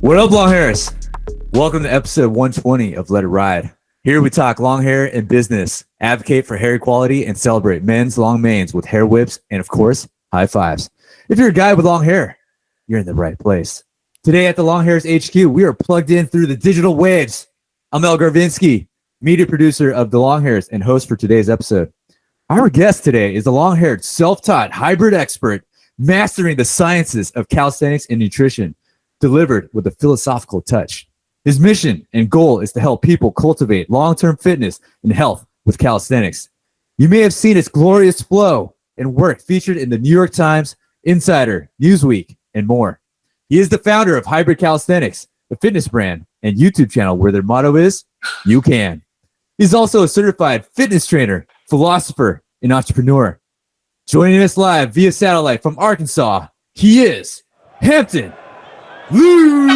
What up, Longhairs? Welcome to episode 120 of Let It Ride. Here we talk long hair and business, advocate for hair equality, and celebrate men's long manes with hair whips and, of course, high fives. If you're a guy with long hair, you're in the right place. Today at the Longhairs HQ, we are plugged in through the digital waves. I'm El Garvinsky, media producer of the Longhairs and host for today's episode. Our guest today is a long-haired, self-taught hybrid expert mastering the sciences of calisthenics and nutrition, delivered with a philosophical touch. His mission and goal is to help people cultivate long-term fitness and health with calisthenics. You may have seen his glorious flow and work featured in the New York Times, Insider, Newsweek, and more. He is the founder of Hybrid Calisthenics, a fitness brand and YouTube channel where their motto is, "You can." He's also a certified fitness trainer, philosopher, and entrepreneur. Joining us live via satellite from Arkansas, he is Hampton Liu.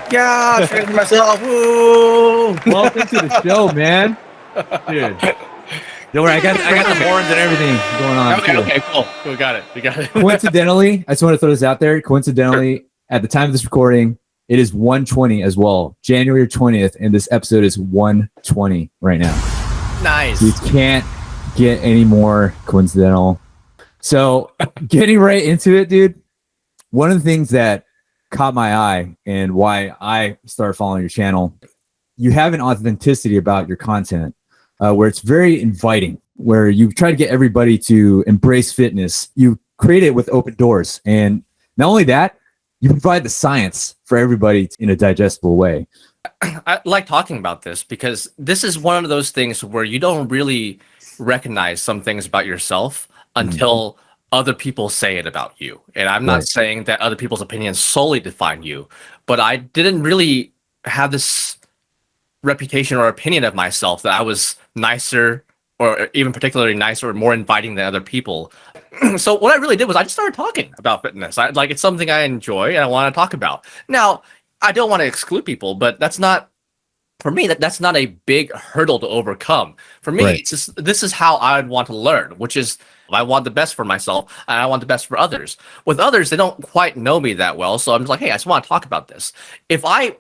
Yeah, training myself. Woo! Welcome to the show, man. Dude, don't worry, I got the horns and everything going on. Okay, cool. We got it. Coincidentally, I just want to throw this out there. Coincidentally, at the time of this recording, it is 120 as well, January 20th, and this episode is 120 right now. Nice. You can't get any more coincidental. So, getting right into it, dude. One of the things that caught my eye and why I started following your channel, you have an authenticity about your content where it's very inviting, where you try to get everybody to embrace fitness. You create it with open doors. And not only that, you provide the science for everybody in a digestible way. I like talking about this because this is one of those things where you don't really recognize some things about yourself until other people say it about you. And I'm not saying that other people's opinions solely define you, but I didn't really have this reputation or opinion of myself that I was nicer or even particularly nicer or more inviting than other people. So what I really did was I just started talking about fitness. It's something I enjoy and I want to talk about. Now, I don't want to exclude people, but that's not, for me, that's not a big hurdle to overcome. For me, it's just, this is how I would want to learn, which is I want the best for myself and I want the best for others. With others, they don't quite know me that well. So I'm just like, hey, I just want to talk about this. If I,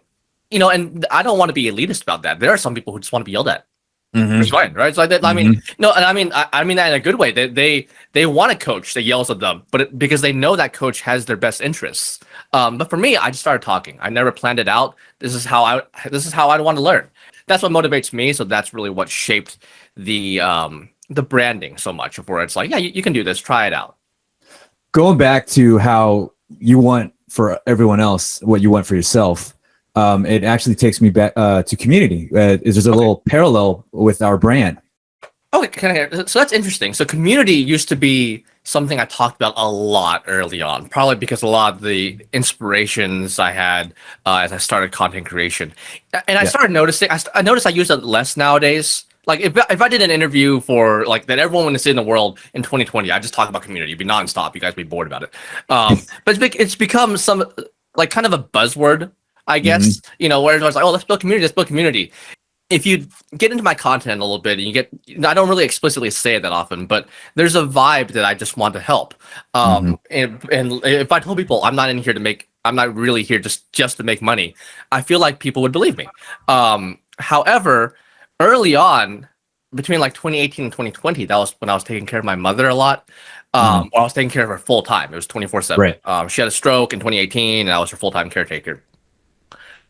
and I don't want to be elitist about that. There are some people who just want to be yelled at. It's fine, right? So I mean, no, and I mean that in a good way. They want a coach that yells at them, but because they know that coach has their best interests. But for me, I just started talking. I never planned it out. This is how I want to learn. That's what motivates me. So that's really what shaped the branding so much. Where it's like, yeah, you can do this. Try it out. Going back to how you want for everyone else what you want for yourself. It actually takes me back to community. There's a little parallel with our brand. Okay, so that's interesting. So community used to be something I talked about a lot early on, probably because a lot of the inspirations I had as I started content creation. And I started noticing, I noticed I use it less nowadays. Like if I did an interview for like that everyone would see in the world in 2020, I just talk about community. It'd be nonstop. You guys would be bored about it. But it's become some like kind of a buzzword, I guess, where everyone's like, oh, let's build community. If you get into my content a little bit and you get, I don't really explicitly say it that often, but there's a vibe that I just want to help. And if I told people I'm not really here just to make money, I feel like people would believe me. However, early on, between like 2018 and 2020, that was when I was taking care of my mother a lot. I was taking care of her full time. It was 24/7. Right. She had a stroke in 2018 and I was her full-time caretaker.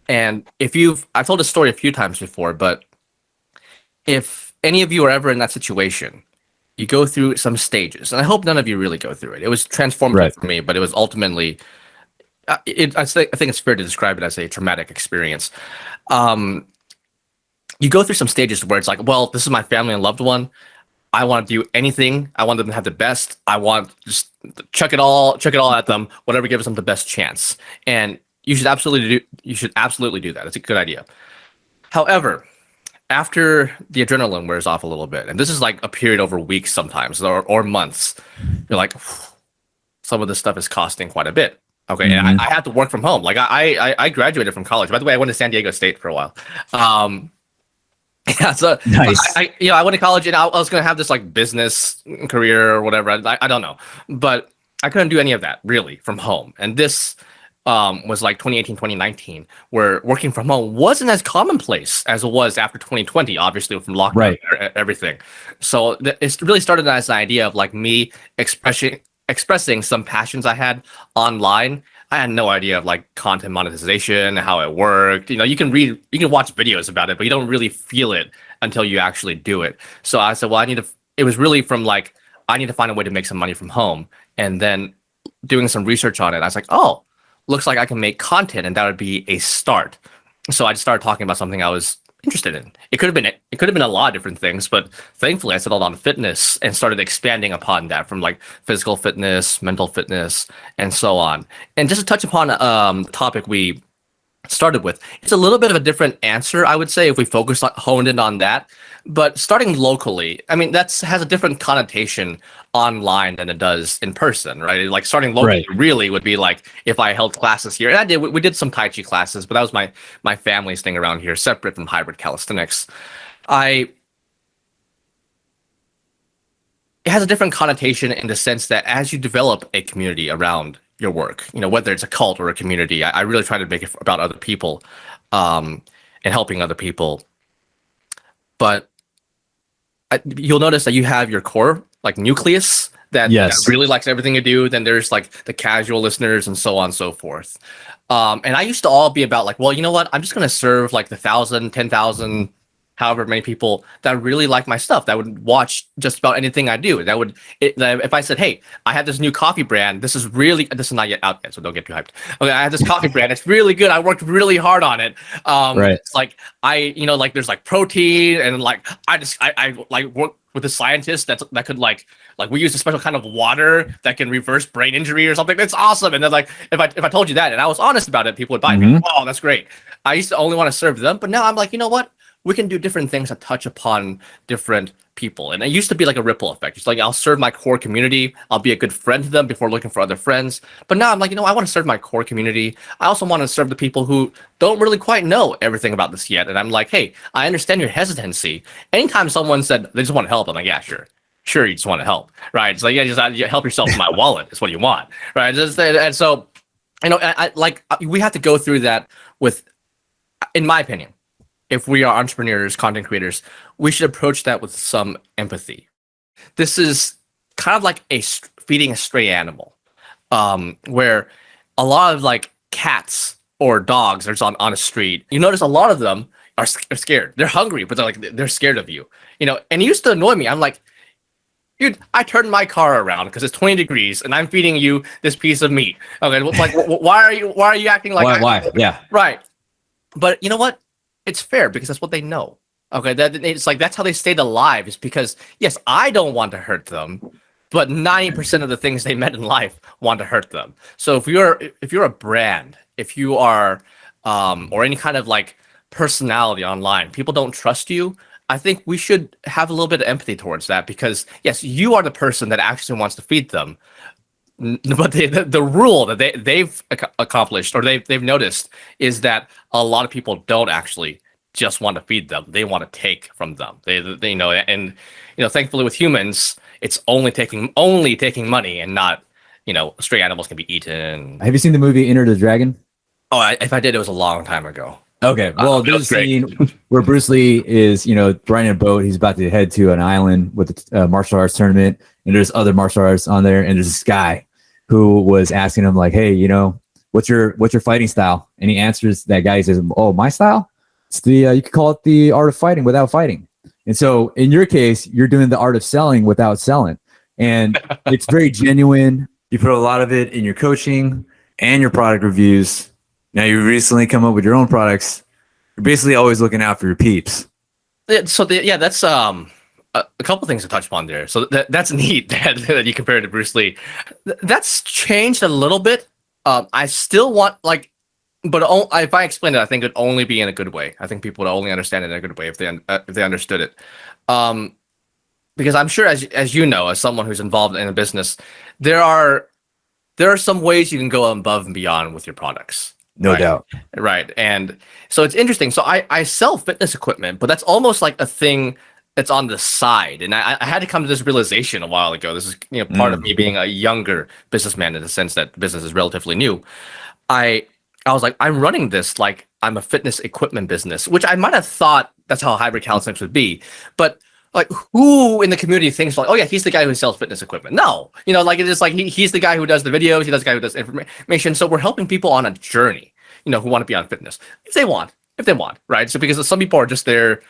And I've told this story a few times before, but if any of you are ever in that situation, you go through some stages, and I hope none of you really go through it. It was transformative for me, but it was ultimately, I think it's fair to describe it as a traumatic experience. You go through some stages where it's like, well, this is my family and loved one. I want to do anything. I want them to have the best. I want to just chuck it all at them, whatever gives them the best chance. And you should absolutely do that. It's a good idea. However, after the adrenaline wears off a little bit, and this is like a period over weeks sometimes or months, you're like, some of this stuff is costing quite a bit. Okay, and I had to work from home. Like I graduated from college. By the way, I went to San Diego State for a while. Yeah, so nice. I went to college and I was gonna have this like business career or whatever. I don't know, but I couldn't do any of that really from home. And this was like 2018, 2019, where working from home wasn't as commonplace as it was after 2020, obviously from lockdown Right. and everything. So it really started as an idea of like me expressing some passions I had online. I had no idea of like content monetization, how it worked. You know, you can watch videos about it, but you don't really feel it until you actually do it. So I said, well, it was really from like, I need to find a way to make some money from home. And then doing some research on it, I was like, oh, looks like I can make content, and that would be a start. So I just started talking about something I was interested in. It could have been a lot of different things, but thankfully I settled on fitness and started expanding upon that from like physical fitness, mental fitness, and so on. And just to touch upon the topic we started with, it's a little bit of a different answer, I would say, if we honed in on that. But starting locally, I mean, has a different connotation online than it does in person, right? Like starting locally really would be like if I held classes here, and we did some Tai Chi classes, but that was my family's thing around here, separate from Hybrid Calisthenics. It has a different connotation in the sense that as you develop a community around your work, you know, whether it's a cult or a community, I really try to make it about other people, and helping other people. But you'll notice that you have your core, like nucleus, that really likes everything you do. Then there's like the casual listeners and so on and so forth. And I used to all be about like, well, you know what? I'm just going to serve like the 1,000, 10,000, however many people that really like my stuff, that would watch just about anything I do. If I said, hey, I have this new coffee brand, this is not yet out yet, so don't get too hyped. Okay, I have this coffee brand, it's really good, I worked really hard on it. It's like there's like protein, and like I like work with a scientist that could like we use a special kind of water that can reverse brain injury or something. That's awesome. And then like if I told you that and I was honest about it, people would buy me. Wow, that's great. I used to only want to serve them, but now I'm like, you know what? We can do different things that touch upon different people. And it used to be like a ripple effect. It's like I'll serve my core community. I'll be a good friend to them before looking for other friends. But now I'm like, I want to serve my core community. I also want to serve the people who don't really quite know everything about this yet. And I'm like, hey, I understand your hesitancy. Anytime someone said they just want to help, I'm like, yeah, sure. Sure, you just want to help, right? It's like, yeah, just help yourself from my wallet is what you want, right? And so, we have to go through that with, in my opinion, if we are entrepreneurs, content creators, we should approach that with some empathy. This is kind of like feeding a stray animal, where a lot of like cats or dogs are on a street. You notice a lot of them are scared. They're hungry, but they're scared of you. And it used to annoy me. I'm like, dude, I turned my car around because it's 20 degrees and I'm feeding you this piece of meat. Okay, like why are you acting like why? Yeah, right. But you know what? It's fair because that's what they know. Okay, it's like that's how they stayed alive. Is because yes, I don't want to hurt them, but 90% of the things they met in life want to hurt them. So if you're a brand, if you are or any kind of like personality online, people don't trust you. I think we should have a little bit of empathy towards that because yes, you are the person that actually wants to feed them. But the rule that they've accomplished or they've noticed is that a lot of people don't actually just want to feed them; they want to take from them. They thankfully with humans, it's only taking money and not stray animals can be eaten. Have you seen the movie Enter the Dragon? Oh, if I did, it was a long time ago. Okay, well, there's a scene where Bruce Lee is, riding a boat. He's about to head to an island with a martial arts tournament, and there's other martial arts on there. And there's this guy who was asking him, like, "Hey, what's your fighting style?" And he answers that guy. He says, "Oh, my style? It's the you could call it the art of fighting without fighting." And so, in your case, you're doing the art of selling without selling, and it's very genuine. You put a lot of it in your coaching and your product reviews. Now you recently come up with your own products. You're basically always looking out for your peeps. That's a couple things to touch upon there. So that's neat that you compared to Bruce Lee. That's changed a little bit. I still want but if I explain it, I think it'd only be in a good way. I think people would only understand it in a good way if they understood it. Because I'm sure, as you know, as someone who's involved in a business, there are some ways you can go above and beyond with your products. No doubt. Right. And so it's interesting. So I sell fitness equipment, but that's almost like a thing it's on the side. And I had to come to this realization a while ago. This is, part of me being a younger businessman in the sense that business is relatively new. I was like, I'm running this like I'm a fitness equipment business, which I might have thought that's how Hybrid Calisthenics would be. But like, who in the community thinks like, oh yeah, he's the guy who sells fitness equipment? No, like it is like he's the guy who does the videos, he does the guy who does information. So we're helping people on a journey, who want to be on fitness if they want, right? So because some people are just there,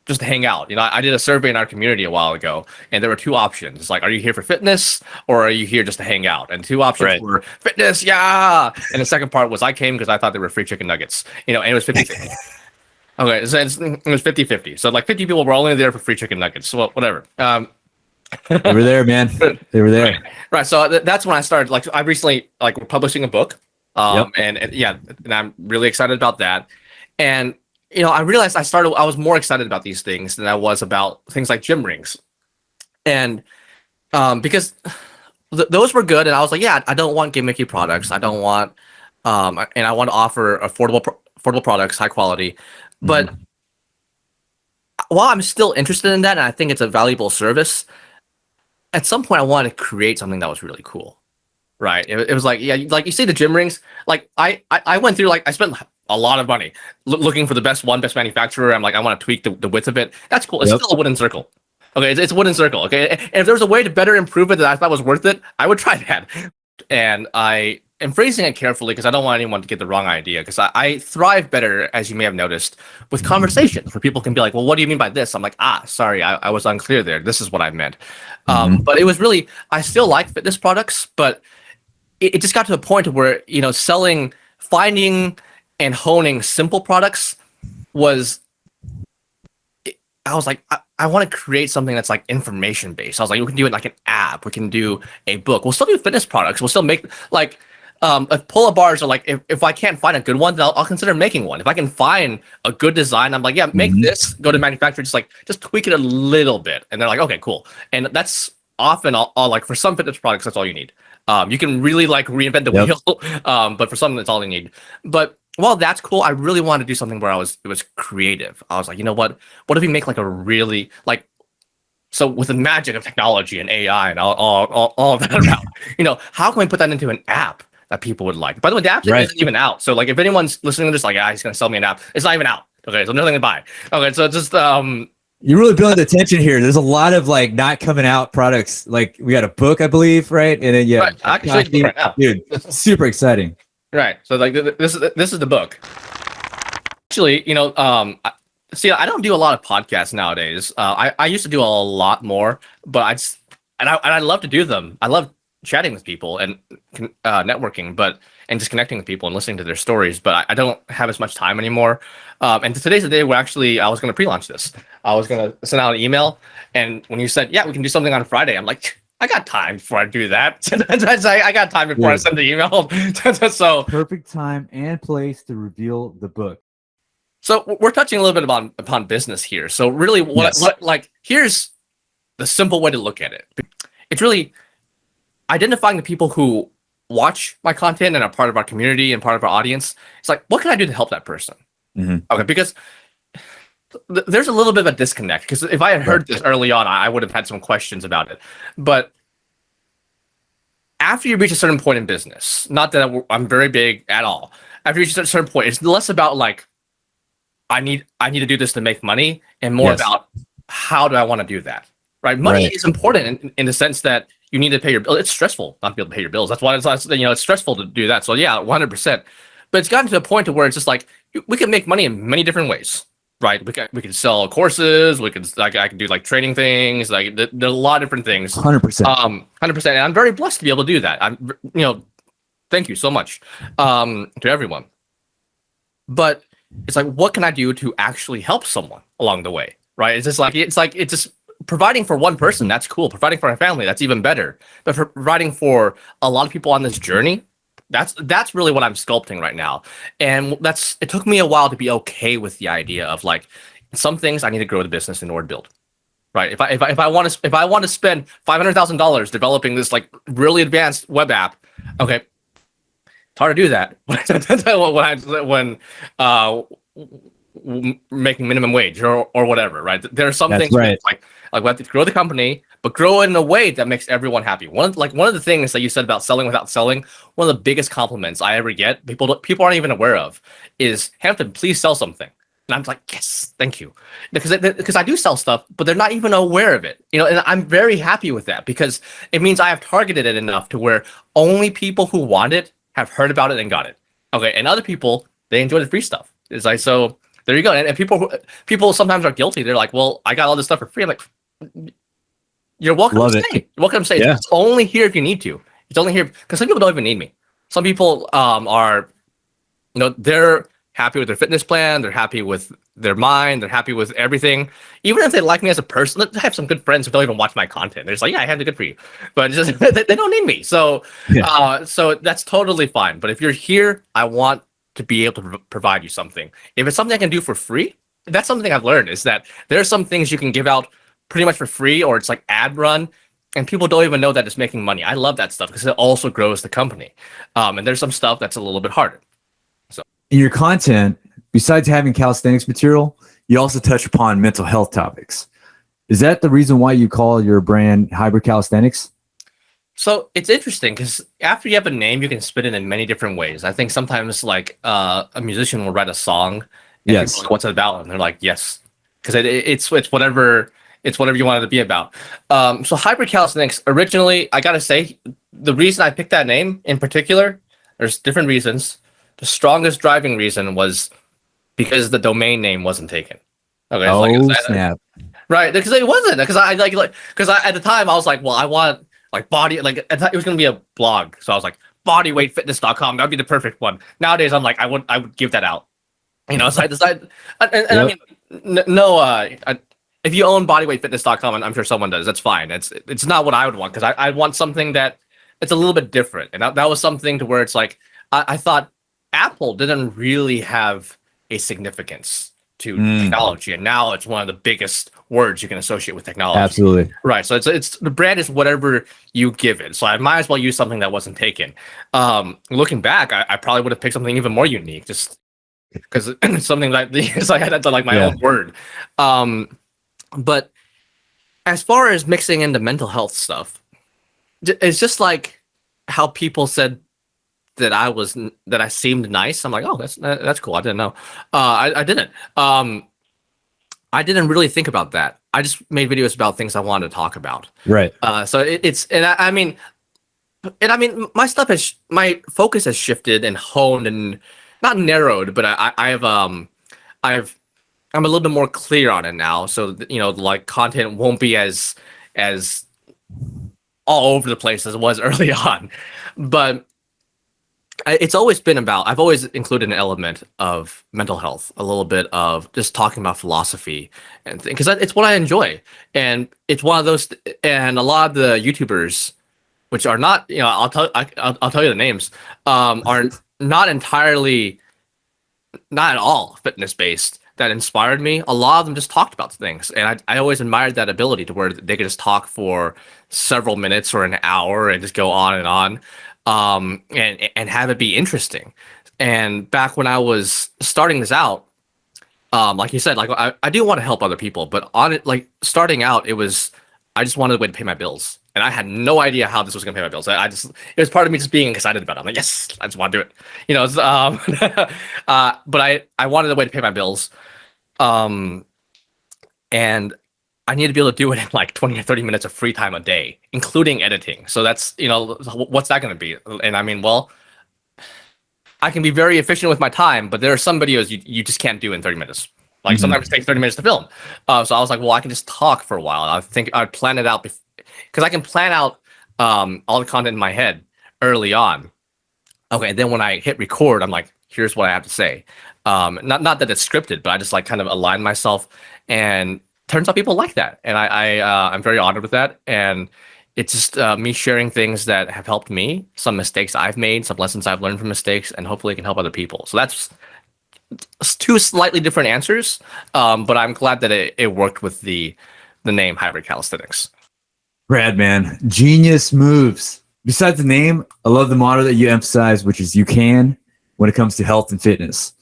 just to hang out. I did a survey in our community a while ago, and there were two options. It's like, are you here for fitness or are you here just to hang out? And two options were fitness, yeah. And the second part was I came because I thought they were free chicken nuggets, and it was 50-50. Okay, so it was 50-50. So like 50 people were only there for free chicken nuggets. So whatever. They were there, man. They were there. Right. So that's when I started. Like, I recently we're publishing a book, and I'm really excited about that. And I realized I was more excited about these things than I was about things like gym rings, and because those were good, and I was like, yeah, I don't want gimmicky products. I don't want, and I want to offer affordable products, high quality. But while I'm still interested in that, and I think it's a valuable service, at some point I wanted to create something that was really cool, right? It was like, yeah, like you see the gym rings, like I went through, like I spent a lot of money looking for the best manufacturer. I'm like, I want to tweak the width of it. That's cool. It's still a wooden circle. Okay, it's a wooden circle. Okay, and if there was a way to better improve it that I thought was worth it, I would try that. And I am phrasing it carefully because I don't want anyone to get the wrong idea. Because I thrive better, as you may have noticed, with conversations where people can be like, well, what do you mean by this? I'm like, sorry, I was unclear there. This is what I meant. But it was really, I still like fitness products, but it just got to the point where, finding and honing simple products was, I was like, I want to create something that's like information based. I was like, we can do it like an app. We can do a book. We'll still do fitness products. We'll still make like, if pull-up bars are like, if I can't find a good one, then I'll consider making one. If I can find a good design, I'm like, yeah, make this, go to manufacturer, just tweak it a little bit. And they're like, okay, cool. And that's often all like for some fitness products, that's all you need. You can really like reinvent the wheel. But for some, that's all you need. But while that's cool, I really wanted to do something where it was creative. I was like, you know what if we make like a really like, so with the magic of technology and AI and all of that around, how can we put that into an app that people would like? By the way, the app isn't even out. So like if anyone's listening to this, like, he's going to sell me an app. It's not even out. Okay. So nothing to buy. Okay. So just, you're really building the tension here. There's a lot of like not coming out products. Like we got a book, I believe, right? And then I can show you the book right now. Dude, super exciting. Right. So like this is the book. Actually, see, I don't do a lot of podcasts nowadays. I used to do a lot more, but I love to do them. I love chatting with people and networking, and just connecting with people and listening to their stories. But I don't have as much time anymore. And today's the day where actually I was going to pre-launch this. I was going to send out an email, and when you said, yeah, we can do something on Friday, I'm like, I got time before I do that. I got time before I send the email. So perfect time and place to reveal the book. So we're touching a little bit upon business here. So really, here's the simple way to look at it. It's really identifying the people who watch my content and are part of our community and part of our audience. It's like, what can I do to help that person? Okay, because there's a little bit of a disconnect, because if I had heard this early on, I would have had some questions about it. But after you reach a certain point in business, not that I'm very big at all, after you reach a certain point, it's less about like, I need to do this to make money, and more about how do I want to do that, right? Money is important in the sense that you need to pay your bill. It's stressful not to be able to pay your bills. That's why it's stressful to do that. So yeah, 100%. But it's gotten to a point to where it's just like, we can make money in many different ways. Right, we can sell courses. We can I can do like training things. Like there are a lot of different things. 100%. 100%. And I'm very blessed to be able to do that. I'm, thank you so much, to everyone. But it's like, what can I do to actually help someone along the way? Right? It's just providing for one person. That's cool. Providing for a family. That's even better. But for providing for a lot of people on this journey, that's really what I'm sculpting right now. And it took me a while to be okay with the idea of like, some things I need to grow the business in order to build. Right. If I want to spend $500,000 developing this like really advanced web app, okay, it's hard to do that making minimum wage or whatever, right? There are some That's things right. like we have to grow the company, but grow it in a way that makes everyone happy. One of the things that you said about selling without selling, one of the biggest compliments I ever get, people aren't even aware of, is Hampton, please sell something. And I'm like, yes, thank you, because I do sell stuff, but they're not even aware of it, And I'm very happy with that because it means I have targeted it enough to where only people who want it have heard about it and got it. Okay, and other people, they enjoy the free stuff. It's like, so there you go. And people sometimes are guilty. They're like, well, I got all this stuff for free. I'm like, you're welcome to stay. You're welcome to stay. Yeah. It's only here if you need to. It's only here because some people don't even need me. Some people are, they're happy with their fitness plan. They're happy with their mind. They're happy with everything. Even if they like me as a person, I have some good friends who don't even watch my content. They're just like, yeah, I have the good for you. But just, they don't need me. So, so that's totally fine. But if you're here, I want to be able to provide you something. If it's something I can do for free, that's something I've learned is that there are some things you can give out pretty much for free, or it's like ad run, and people don't even know that it's making money. I love that stuff because it also grows the company. And there's some stuff that's a little bit harder. So in your content, besides having calisthenics material, you also touch upon mental health topics. Is that the reason why you call your brand Hybrid Calisthenics? So it's interesting because after you have a name, you can spin it in many different ways. I think sometimes like a musician will write a song. And yes. Like, what's it about? And they're like, yes, because it's whatever you want it to be about. So Hybrid Calisthenics, originally, I gotta say, the reason I picked that name in particular, there's different reasons. The strongest driving reason was because the domain name wasn't taken. Okay, snap! Right, because it wasn't. Because I at the time I was like, well, I want like body, like it was gonna be a blog, so I was like bodyweightfitness.com. That'd be the perfect one. Nowadays, I'm like, I would give that out. So I decided, and I mean, no, if you own bodyweightfitness.com, and I'm sure someone does, that's fine. It's not what I would want because I want something that it's a little bit different, and that was something to where it's like I thought Apple didn't really have a significance to technology, and now it's one of the biggest words you can associate with technology. Absolutely. Right. So it's the brand is whatever you give it. So I might as well use something that wasn't taken. Looking back, I probably would have picked something even more unique, just because something like this, I had to like my own word. But as far as mixing into mental health stuff, it's just like how people said that I seemed nice. I'm like, oh, that's cool. I didn't know. I didn't. I didn't really think about that. I just made videos about things I wanted to talk about. Right. So I mean, my focus has shifted and honed and not narrowed, but I'm a little bit more clear on it now. So like content won't be as all over the place as it was early on, but it's always been about, I've always included an element of mental health, a little bit of just talking about philosophy and because it's what I enjoy. And it's one of those, and a lot of the YouTubers, which are not, I'll tell you the names, are not entirely, not at all fitness based, that inspired me. A lot of them just talked about things, and I always admired that ability to where they could just talk for several minutes or an hour and just go on and on. And have it be interesting. And back when I was starting this out, like you said, like I do want to help other people, but on it, like starting out, I just wanted a way to pay my bills, and I had no idea how this was gonna pay my bills. It was part of me just being excited about it. I'm like, yes, I just want to do it, but I wanted a way to pay my bills, and I need to be able to do it in like 20 or 30 minutes of free time a day, including editing. So that's, what's that going to be? And I mean, well, I can be very efficient with my time, but there are some videos you just can't do in 30 minutes. Like sometimes it takes 30 minutes to film. So I was like, well, I can just talk for a while. I think I'd plan it out because I can plan out all the content in my head early on. Okay, and then when I hit record, I'm like, here's what I have to say. Not that it's scripted, but I just like kind of align myself, and turns out people like that, and I'm very honored with that. And it's just me sharing things that have helped me, some mistakes I've made, some lessons I've learned from mistakes, and hopefully it can help other people. So that's two slightly different answers, but I'm glad that it worked with the name Hybrid Calisthenics. Brad, man, genius moves. Besides the name, I love the motto that you emphasize, which is you can when it comes to health and fitness.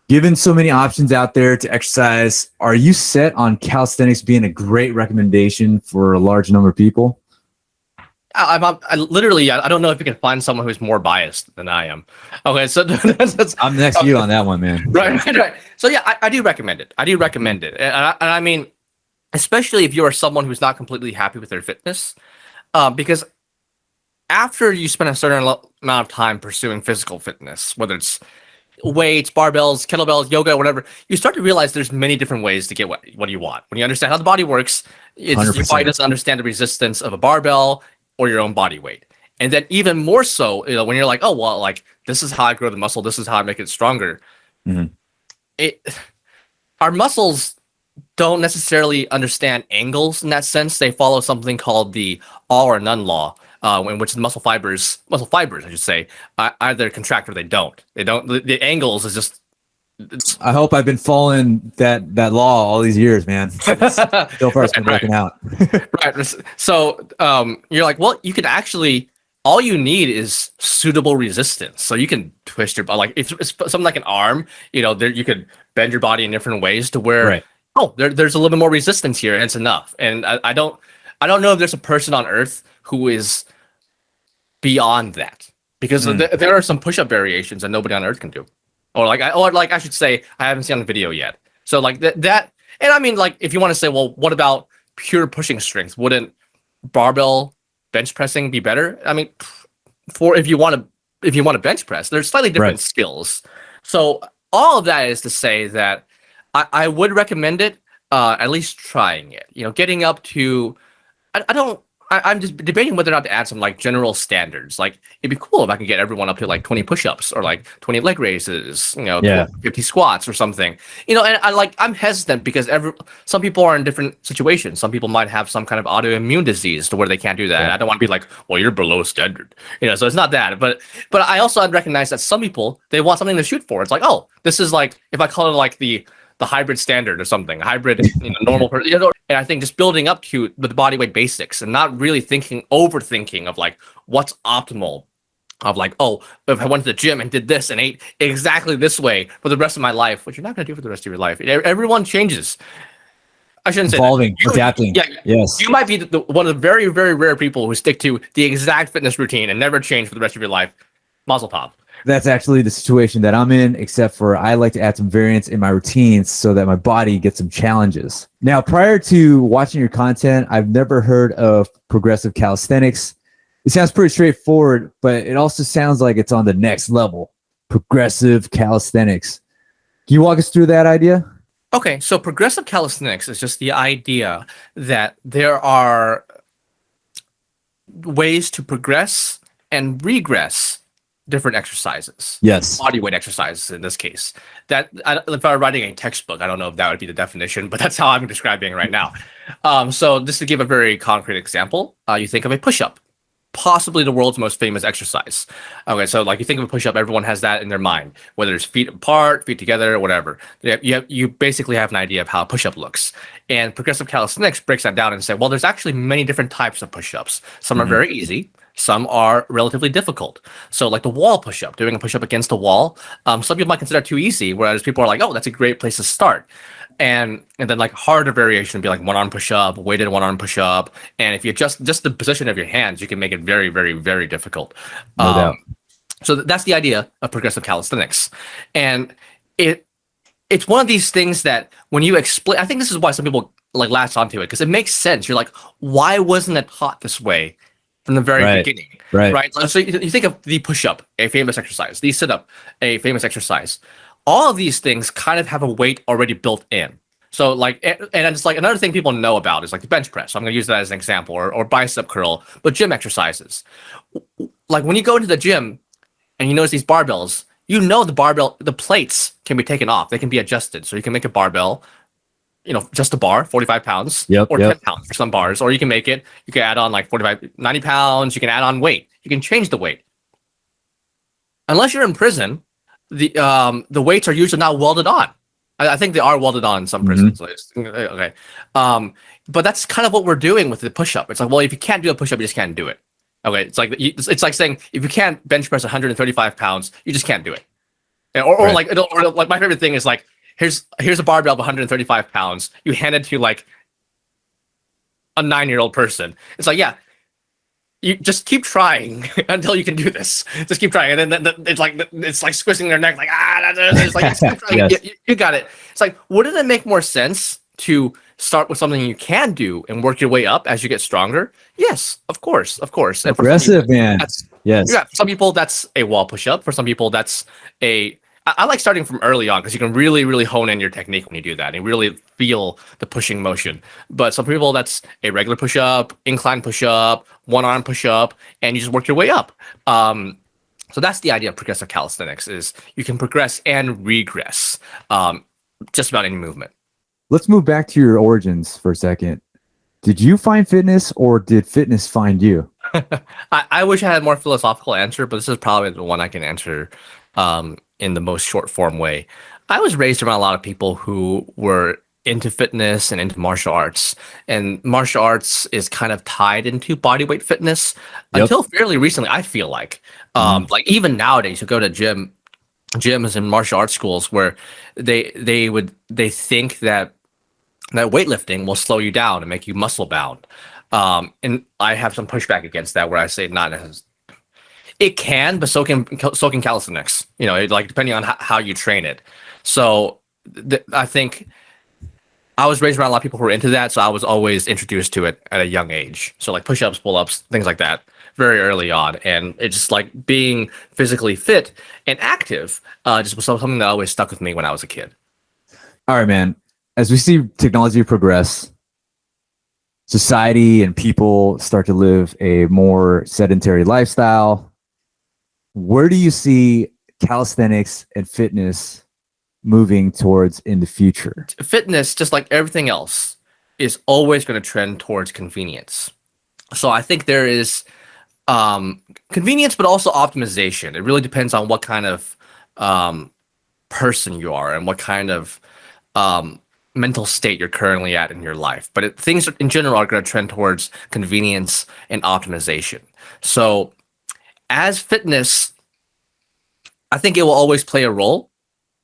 Given so many options out there to exercise, are you set on calisthenics being a great recommendation for a large number of people? I literally, I don't know if you can find someone who's more biased than I am. Okay, so I'm next to you on that one, man. Right. So yeah, I do recommend it. I do recommend it, and I mean, especially if you are someone who's not completely happy with their fitness, because after you spend a certain amount of time pursuing physical fitness, whether it's weights, barbells, kettlebells, yoga, whatever, you start to realize there's many different ways to get what you want. When you understand how the body works, your body doesn't understand the resistance of a barbell or your own body weight. And then even more so, when you're like, oh, well, like this is how I grow the muscle, this is how I make it stronger. Our muscles don't necessarily understand angles in that sense. They follow something called the all or none law, in which the muscle fibers, I should say, either contract or they don't. They don't. The angles is just. I hope I've been following that law all these years, man. So far, it's been working out. Right. So you're like, well, you can actually. All you need is suitable resistance. So you can twist your body, like it's something like an arm. There you could bend your body in different ways to where, there's a little bit more resistance here, and it's enough. And I don't know if there's a person on Earth who is beyond that, because there are some push-up variations that nobody on Earth can do, or I should say, I haven't seen on the video yet. So like that, and I mean, like if you want to say, well, what about pure pushing strength? Wouldn't barbell bench pressing be better? I mean, if you want to bench press, there's slightly different skills. So all of that is to say that I would recommend it, at least trying it. Getting up to, I'm just debating whether or not to add some like general standards. Like it'd be cool if I could get everyone up to like 20 push-ups or like 20 leg raises, 50 squats or something. And I'm hesitant because some people are in different situations. Some people might have some kind of autoimmune disease to where they can't do that. I don't want to be like, well, you're below standard. So it's not that. But I also recognize that some people, they want something to shoot for. It's like, oh, this is like, if I call it like the hybrid standard or something, hybrid, normal person, and I think just building up to the body weight basics and not really overthinking of like what's optimal, of like, oh, if I went to the gym and did this and ate exactly this way for the rest of my life, which you're not going to do for the rest of your life. Everyone changes. I shouldn't say evolving, adapting. Yeah, yes. You might be one of the very, very rare people who stick to the exact fitness routine and never change for the rest of your life. Mazel tov. That's actually the situation that I'm in, except for I like to add some variance in my routines so that my body gets some challenges. Now, prior to watching your content, I've never heard of progressive calisthenics. It sounds pretty straightforward, but it also sounds like it's on the next level. Progressive calisthenics. Can you walk us through that idea? Okay, so progressive calisthenics is just the idea that there are ways to progress and regress different exercises. Yes. Body weight exercises in this case. If I were writing a textbook, I don't know if that would be the definition, but that's how I'm describing it right now. So just to give a very concrete example, you think of a push-up, possibly the world's most famous exercise. Okay, so like you think of a push-up, everyone has that in their mind, whether it's feet apart, feet together, whatever. You basically have an idea of how a push-up looks. And progressive calisthenics breaks that down and say, well, there's actually many different types of push-ups. Some are very easy. Some are relatively difficult. So like the wall push-up, doing a push-up against a wall, some people might consider it too easy, whereas people are like, oh, that's a great place to start. And then like harder variation would be like one-arm push-up, weighted one-arm push-up. And if you adjust just the position of your hands, you can make it very, very, very difficult. No doubt. So that's the idea of progressive calisthenics. And it's one of these things that when you explain, I think this is why some people like latch onto it, because it makes sense. You're like, why wasn't it taught this way from the very beginning? Right. So you think of the push-up, a famous exercise, the sit-up, a famous exercise. All of these things kind of have a weight already built in. So like, and it's like another thing people know about is like the bench press. So I'm going to use that as an example, or bicep curl, but gym exercises. Like when you go into the gym and you notice these barbells, the plates can be taken off. They can be adjusted. So you can make a barbell, just a bar, 45 pounds, or 10 pounds for some bars, or you can add on like 45, 90 pounds. You can add on weight. You can change the weight. Unless you're in prison, the weights are usually not welded on. I think they are welded on in some prisons. Okay. But that's kind of what we're doing with the push-up. It's like, well, if you can't do a push-up, you just can't do it. Okay. It's like saying if you can't bench press 135 pounds, you just can't do it. Or like my favorite thing is like, here's a barbell of 135 pounds. You hand it to like a 9-year-old person. It's like, yeah, you just keep trying until you can do this. Just keep trying, and then it's like squishing their neck, like it's like, keep trying. Yes. You got it. It's like, wouldn't it make more sense to start with something you can do and work your way up as you get stronger? Yes, of course. And for some Aggressive, people, man. Yes. yeah, for some people that's a wall push-up. For some people that's I like starting from early on because you can really, really hone in your technique when you do that and really feel the pushing motion. But some people that's a regular push-up, incline push-up, one-arm push-up, and you just work your way up. So that's the idea of progressive calisthenics: is you can progress and regress just about any movement. Let's move back to your origins for a second. Did you find fitness, or did fitness find you? I wish I had a more philosophical answer, but this is probably the one I can answer in the most short form way. I was raised around a lot of people who were into fitness and into martial arts, and martial arts is kind of tied into bodyweight fitness until fairly recently. I feel like even nowadays, you go to gyms and martial arts schools where they think that weightlifting will slow you down and make you muscle bound. And I have some pushback against that, where I say not necessarily. It can, but so can calisthenics. You know, like depending on how you train it. So I think I was raised around a lot of people who were into that, so I was always introduced to it at a young age. So like push-ups, pull-ups, things like that, very early on, and it's just like being physically fit and active. Just was something that always stuck with me when I was a kid. All right, man. As we see technology progress, society and people start to live a more sedentary lifestyle, where do you see calisthenics and fitness moving towards in the future? Fitness, just like everything else, is always going to trend towards convenience. So I think there is convenience, but also optimization. It really depends on what kind of person you are and what kind of mental state you're currently at in your life. But things in general are going to trend towards convenience and optimization. So as fitness, I think it will always play a role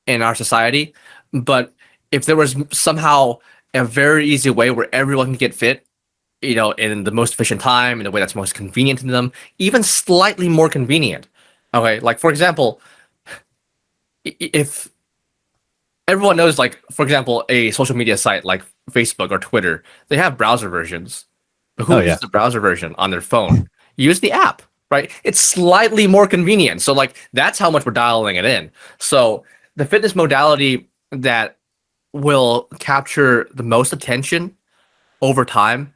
in our society. But if there was somehow a very easy way where everyone can get fit, you know, in the most efficient time, in a way that's most convenient to them, even slightly more convenient. Okay, like for example, if everyone knows, like, for example, a social media site like Facebook or Twitter, they have browser versions. But who uses the browser version on their phone? Use the app, right? It's slightly more convenient. So like that's how much we're dialing it in. So the fitness modality that will capture the most attention over time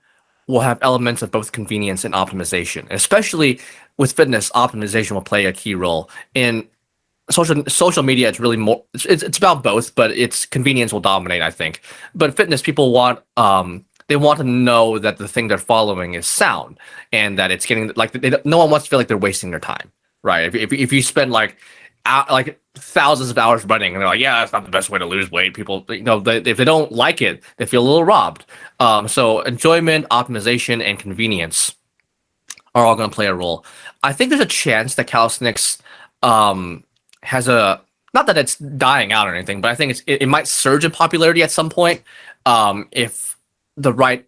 will have elements of both convenience and optimization. Especially with fitness, optimization will play a key role. In social media, it's really more, it's about both, but it's convenience will dominate, I think. But fitness, people want they want to know that the thing they're following is sound and that it's getting like no one wants to feel like they're wasting their time, right? If you spend like thousands of hours running and they're like, yeah, that's not the best way to lose weight, people, you know, if they don't like it, they feel a little robbed. So enjoyment, optimization, and convenience are all going to play a role. I think there's a chance that calisthenics has a, not that it's dying out or anything, but I think it might surge in popularity at some point if the right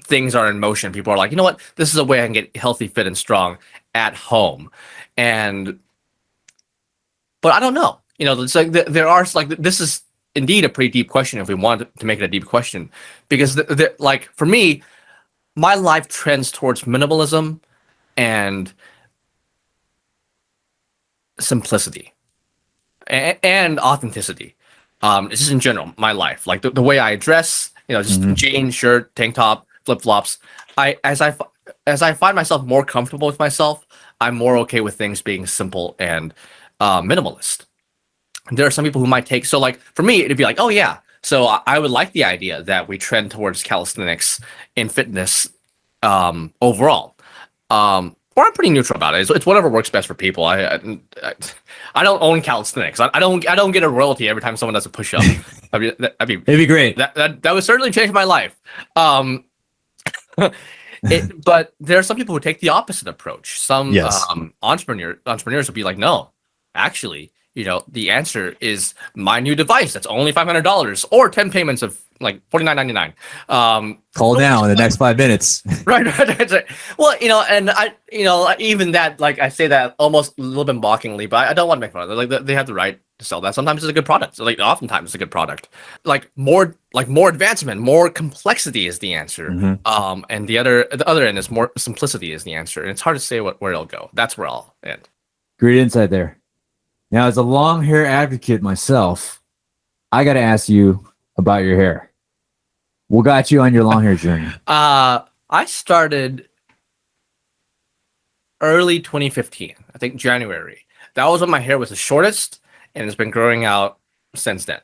things are in motion. People are like, you know what, this is a way I can get healthy, fit, and strong at home. But I don't know. You know, it's like there are like, this is indeed a pretty deep question if we want to make it a deep question, because like for me, my life trends towards minimalism and simplicity and authenticity. It's just in general, my life, like the way I dress, you know, just jeans, shirt, tank top, flip flops. As I find myself more comfortable with myself, I'm more okay with things being simple and minimalist. There are some people who might take, so like for me, it'd be like, oh yeah, so I would like the idea that we trend towards calisthenics in fitness overall. Or I'm pretty neutral about it. It's whatever works best for people. I don't own calisthenics. I don't get a royalty every time someone does a push up. It'd be great. That would certainly change my life. But there are some people who take the opposite approach. Some entrepreneurs will be like, no, actually, the answer is my new device that's only $500 or 10 payments of like $49.99. Call now in the next 5 minutes. Right. Well, and even that, like I say that almost a little bit mockingly, but I don't want to make fun of it. Like they have the right to sell that. Sometimes it's a good product. Like oftentimes it's a good product. Like more advancement, more complexity is the answer. And the other end is more simplicity is the answer. And it's hard to say where it'll go. That's where I'll end. Great insight there. Now, as a long hair advocate myself, I got to ask you about your hair. What got you on your long hair journey? I started early 2015, I think January. That was when my hair was the shortest, and it's been growing out since then.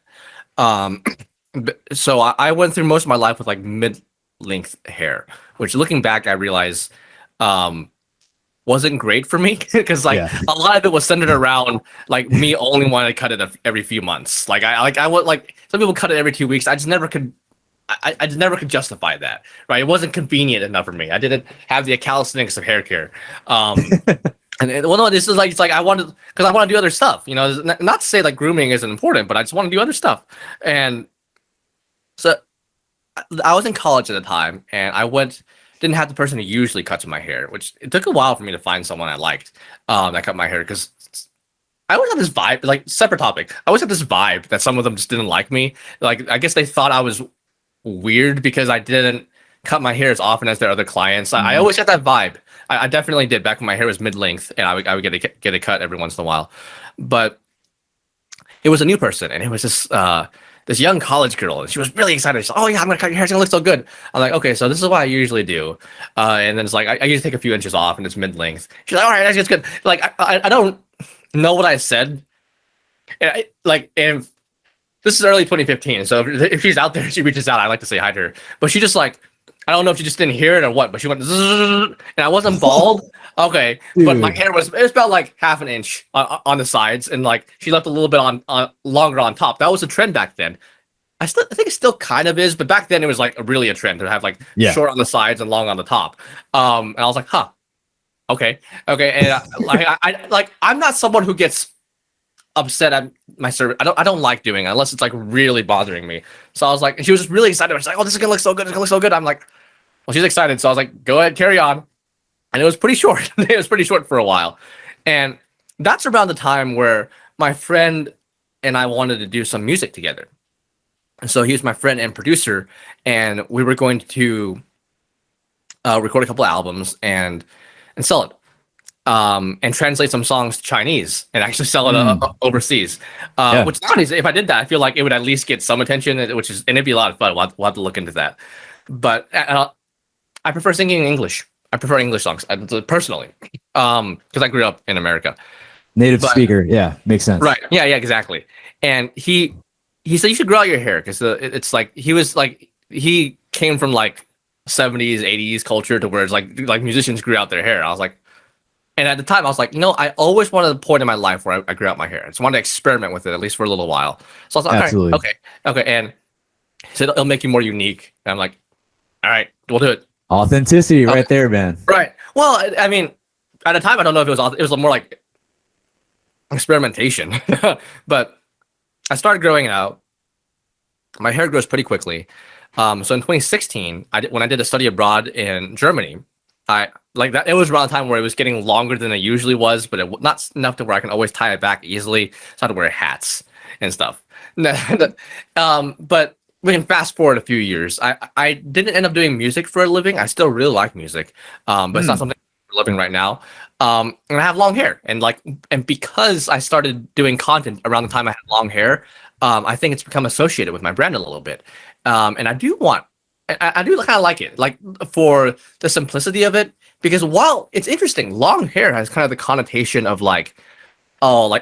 So I went through most of my life with like mid-length hair, which looking back, I realized wasn't great for me because a lot of it was centered around like me only wanting to cut it every few months. Like I would like some people cut it every 2 weeks. I just never could. I just never could justify that. Right? It wasn't convenient enough for me. I didn't have the calisthenics of hair care. No, this is like it's like I want to do other stuff. Not to say like grooming isn't important, but I just want to do other stuff. And so I was in college at the time, and didn't have the person who usually cuts my hair, which it took a while for me to find someone I liked that cut my hair, because I always had this vibe, like separate topic. I always had this vibe that some of them just didn't like me. Like I guess they thought I was weird because I didn't cut my hair as often as their other clients. I always had that vibe. I definitely did back when my hair was mid-length, and I would get a cut every once in a while. But it was a new person, and it was this young college girl, and she was really excited. She's like, "Oh yeah, I'm gonna cut your hair. It's gonna look so good." I'm like, "Okay, so this is what I usually do." And then it's like I usually take a few inches off, and it's mid-length. She's like, "All right, that's good." Like I don't know what I said. And and this is early 2015, so if she's out there, she reaches out. I like to say hi to her, but she just like, I don't know if she just didn't hear it or what, but she went, and I wasn't bald. Okay, dude. But my hair was about like half an inch on the sides, and like she left a little bit on longer on top. That was a trend back then. I think it still kind of is, but back then it was like really a trend to have like short on the sides and long on the top. And I was like, huh, okay, and I'm not someone who gets upset at my service. I don't like doing it unless it's like really bothering me. So I was like, she was just really excited. She's like, "Oh, this is gonna look so good. It's gonna look so good." I'm like, well, she's excited. So I was like, "Go ahead, carry on." And it was pretty short. It was pretty short for a while. And that's around the time where my friend and I wanted to do some music together. And so he was my friend and producer, and we were going to record a couple albums and sell it. And translate some songs to Chinese and actually sell it overseas. Which nowadays, if I did that, I feel like it would at least get some attention, and it'd be a lot of fun. We'll have to look into that. But I prefer singing in English. I prefer English songs personally, because I grew up in America. Native speaker, yeah, makes sense. Right? Yeah, exactly. And he said you should grow out your hair because it's like he came from like 70s, 80s culture to where it's like musicians grew out their hair. I was like. And at the time, I was like, I always wanted a point in my life where I grew out my hair. I just wanted to experiment with it, at least for a little while. So I was like, absolutely. All right, okay. And he said, it'll make you more unique. And I'm like, all right, we'll do it. Authenticity right there, man. Right. Well, I mean, at the time, I don't know if it was more like experimentation. But I started growing it out. My hair grows pretty quickly. So in 2016, when I did a study abroad in Germany, it was around the time where it was getting longer than it usually was, but it not enough to where I can always tie it back easily. So I had to wear hats and stuff. But we can fast forward a few years. I didn't end up doing music for a living. I still really like music, but it's not something I'm living right now. And I have long hair, and because I started doing content around the time I had long hair, I think it's become associated with my brand a little bit. And I do kind of like it, like for the simplicity of it, because while it's interesting, long hair has kind of the connotation of like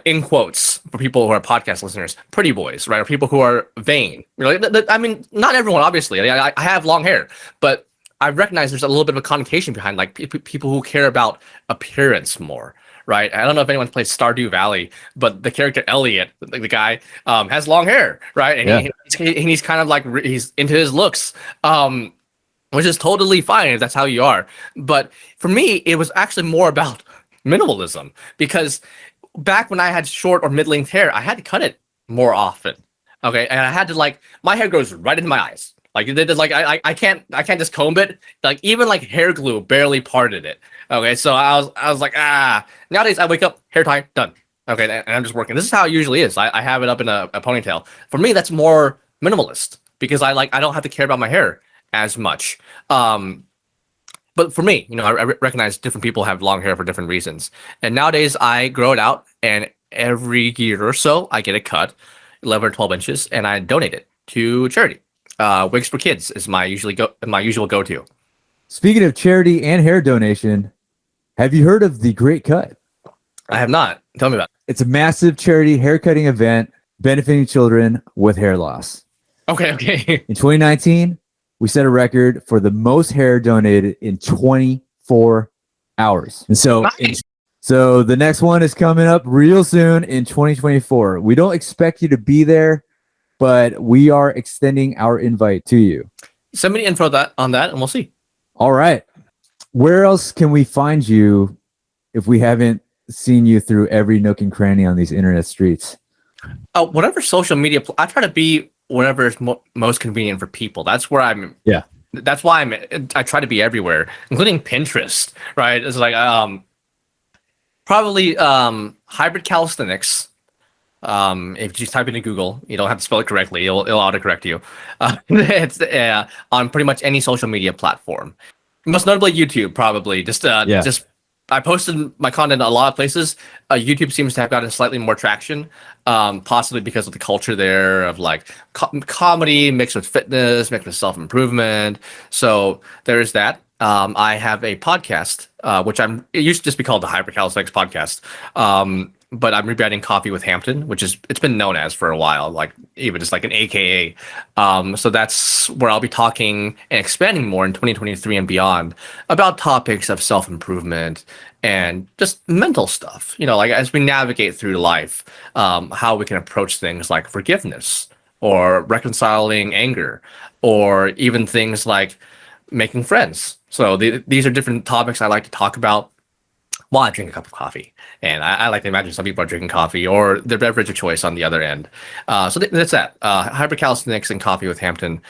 in quotes for people who are podcast listeners, pretty boys, right? Or people who are vain. I mean, not everyone, obviously. I have long hair, but I recognize there's a little bit of a connotation behind like people who care about appearance more. Right. I don't know if anyone's played Stardew Valley, but the character Elliot, the guy, has long hair, right? And he's kind of like he's into his looks, which is totally fine if that's how you are. But for me, it was actually more about minimalism, because back when I had short or mid-length hair, I had to cut it more often. Okay, and I had to like my hair goes right into my eyes. Like I can't just comb it. Like even like hair glue barely parted it. Okay, so I was like Nowadays I wake up, hair tie, done. Okay, and I'm just working. This is how it usually is. I have it up in a ponytail. For me, that's more minimalist because I don't have to care about my hair as much. But for me, I recognize different people have long hair for different reasons. And nowadays I grow it out, and every year or so I get a cut, 11 or 12 inches, and I donate it to charity. Wigs for Kids is my usual go-to. Speaking of charity and hair donation, have you heard of the Great Cut? I have not. Tell me about it. It's a massive charity haircutting event benefiting children with hair loss. Okay. In 2019, we set a record for the most hair donated in 24 hours. And so, Nice. so the next one is coming up real soon in 2024. We don't expect you to be there, but we are extending our invite to you. Send me info on that, and we'll see. All right. Where else can we find you if we haven't seen you through every nook and cranny on these internet streets? Whatever social media, I try to be whatever is most convenient for people. That's where I'm. Yeah. That's why I try to be everywhere, including Pinterest. Right? It's like probably Hybrid Calisthenics. If you type it in Google, you don't have to spell it correctly. It'll autocorrect you. It's on pretty much any social media platform. Most notably YouTube, probably. Just I posted my content in a lot of places. YouTube seems to have gotten slightly more traction, possibly because of the culture there of like comedy mixed with fitness, mixed with self-improvement. So there's that. I have a podcast, which it used to just be called the Hybrid Calisthenics Podcast. But I'm rebranding Coffee with Hampton, which it's been known as for a while, like even just like an AKA. So that's where I'll be talking and expanding more in 2023 and beyond about topics of self-improvement and just mental stuff. Like as we navigate through life, how we can approach things like forgiveness or reconciling anger, or even things like making friends. So these are different topics I like to talk about while I drink a cup of coffee. And I like to imagine some people are drinking coffee or their beverage of choice on the other end. So that's that. Hybrid Calisthenics and Coffee with Hampton.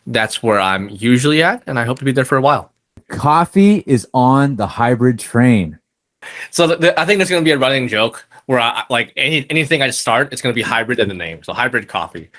That's where I'm usually at, and I hope to be there for a while. Coffee is on the hybrid train. So I think there's going to be a running joke where I like anything I start, it's going to be hybrid in the name. So hybrid coffee,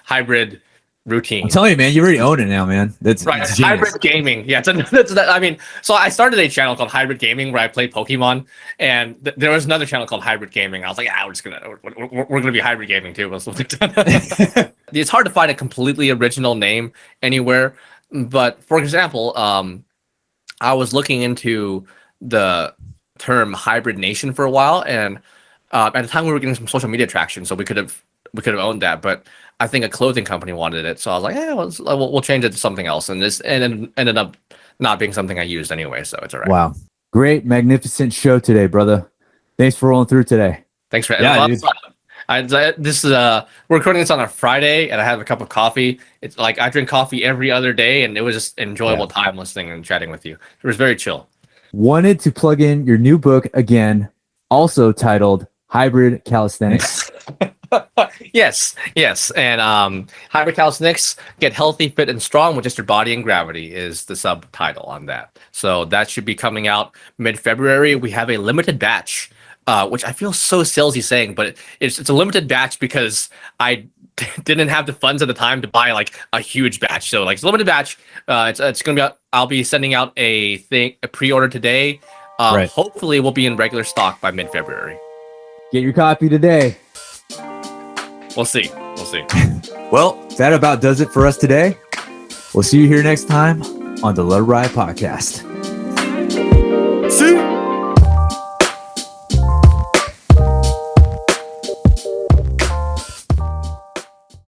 hybrid routine. I'm telling you, man, you already own it now, man. That's right. Hybrid gaming. Yeah. So I started a channel called Hybrid Gaming where I play Pokemon, and there was another channel called Hybrid Gaming. I was like, we're gonna be hybrid gaming too. It's hard to find a completely original name anywhere. But for example, I was looking into the term hybrid nation for a while, and at the time we were getting some social media traction, so we could have owned that, but I think a clothing company wanted it, so I was like, we'll change it to something else, and this ended up not being something I used anyway, so it's all right. Wow, great, magnificent show today, brother. Thanks for rolling through today. Thanks for dude. we're recording this on a Friday, and I have a cup of coffee. It's like I drink coffee every other day, and it was just enjoyable time listening and chatting with you. It was very chill. Wanted to plug in your new book again, also titled Hybrid Calisthenics. Yes, and Hybrid Calisthenics, get healthy, fit, and strong with just your body and gravity is the subtitle on that. So that should be coming out mid-February. We have a limited batch, which I feel so salesy saying, but it's a limited batch because I didn't have the funds at the time to buy like a huge batch. So like it's a limited batch. It's gonna be. I'll be sending out a pre-order today. Right. Hopefully, we'll be in regular stock by mid-February. Get your copy today. We'll see. Well, that about does it for us today. We'll see you here next time on the Let It Ride podcast.